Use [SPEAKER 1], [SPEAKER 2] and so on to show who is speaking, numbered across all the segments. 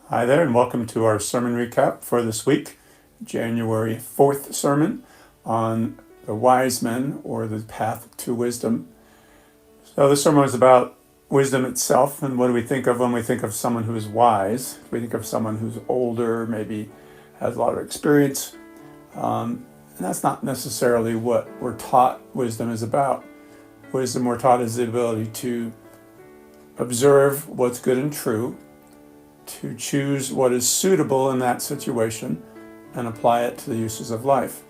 [SPEAKER 1] Hi there, and welcome to our sermon recap for this week, January 4th sermon on the wise men or the path to wisdom. So, this sermon is about wisdom itself, and what do we think of when we think of someone who is wise? We think of someone who's older, maybe has a lot of experience, and that's not necessarily what we're taught wisdom is about. Wisdom, we're taught, is the ability to observe what's good and true, to choose what is suitable in that situation and apply it to the uses of life.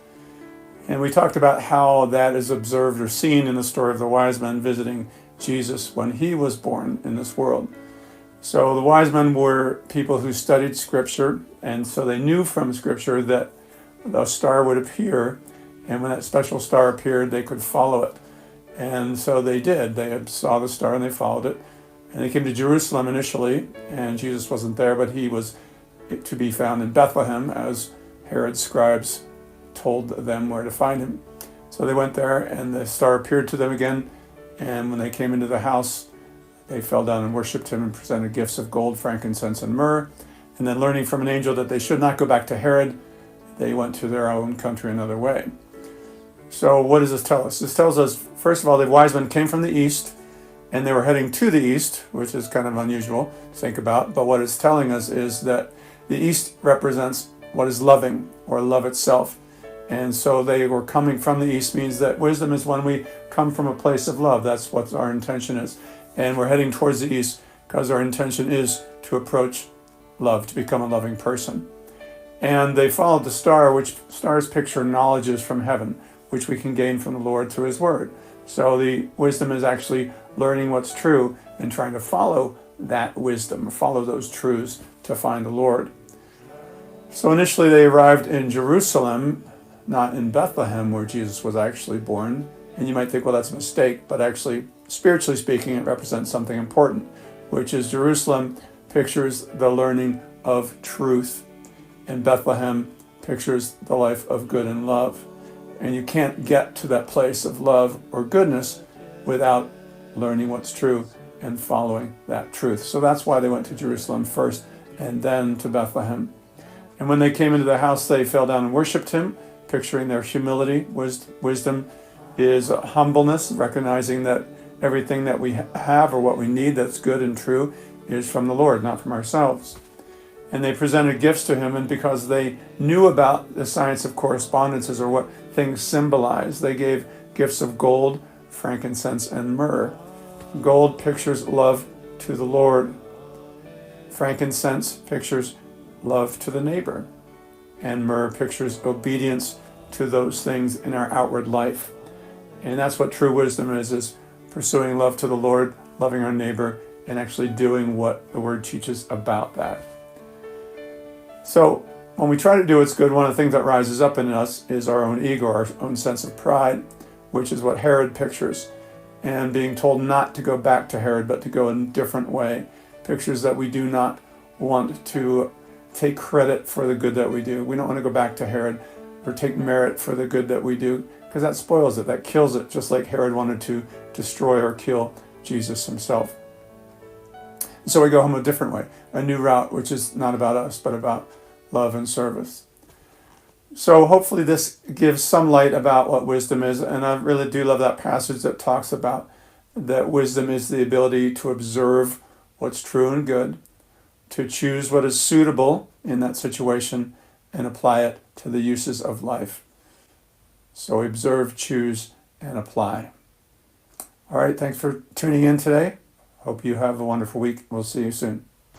[SPEAKER 1] And we talked about how that is observed or seen in the story of the wise men visiting Jesus when he was born in this world. So the wise men were people who studied Scripture, and so they knew from Scripture that a star would appear, and when that special star appeared, they could follow it. And so they did. They saw the star and they followed it. And they came to Jerusalem initially, and Jesus wasn't there, but he was to be found in Bethlehem, as Herod's scribes told them where to find him. So they went there, and the star appeared to them again, and when they came into the house, they fell down and worshipped him and presented gifts of gold, frankincense, and myrrh. And then, learning from an angel that they should not go back to Herod, they went to their own country another way. So what does this tell us? This tells us, first of all, the wise men came from the east, and they were heading to the east, which is kind of unusual to think about. But what it's telling us is that the east represents what is loving, or love itself. And so they were coming from the east means that wisdom is when we come from a place of love. That's what our intention is. And we're heading towards the east because our intention is to approach love, to become a loving person. And they followed the star, which stars picture knowledges from heaven, which we can gain from the Lord through his word. So the wisdom is actually learning what's true and trying to follow that wisdom, follow those truths to find the Lord. So initially they arrived in Jerusalem, not in Bethlehem where Jesus was actually born. And you might think, well, that's a mistake, but actually, spiritually speaking, it represents something important, which is Jerusalem pictures the learning of truth, and Bethlehem pictures the life of good and love. And you can't get to that place of love or goodness without learning what's true and following that truth. So that's why they went to Jerusalem first and then to Bethlehem. And when they came into the house, they fell down and worshipped him, picturing their humility. Wisdom is humbleness, recognizing that everything that we have or what we need that's good and true is from the Lord, not from ourselves. And they presented gifts to him, and because they knew about the science of correspondences or what things symbolize, they gave gifts of gold, frankincense, and myrrh. Gold pictures love to the Lord. Frankincense pictures love to the neighbor. And myrrh pictures obedience to those things in our outward life. And that's what true wisdom is pursuing love to the Lord, loving our neighbor, and actually doing what the word teaches about that. So when we try to do what's good, one of the things that rises up in us is our own ego, our own sense of pride, which is what Herod pictures. And being told not to go back to Herod, but to go in a different way, pictures that we do not want to take credit for the good that we do. We don't want to go back to Herod or take merit for the good that we do, because that spoils it, that kills it, just like Herod wanted to destroy or kill Jesus himself. So we go home a different way, a new route, which is not about us, but about love and service. So hopefully this gives some light about what wisdom is, and I really do love that passage that talks about that wisdom is the ability to observe what's true and good, to choose what is suitable in that situation, and apply it to the uses of life. So observe, choose, and apply. All right, thanks for tuning in today. Hope you have a wonderful week. We'll see you soon.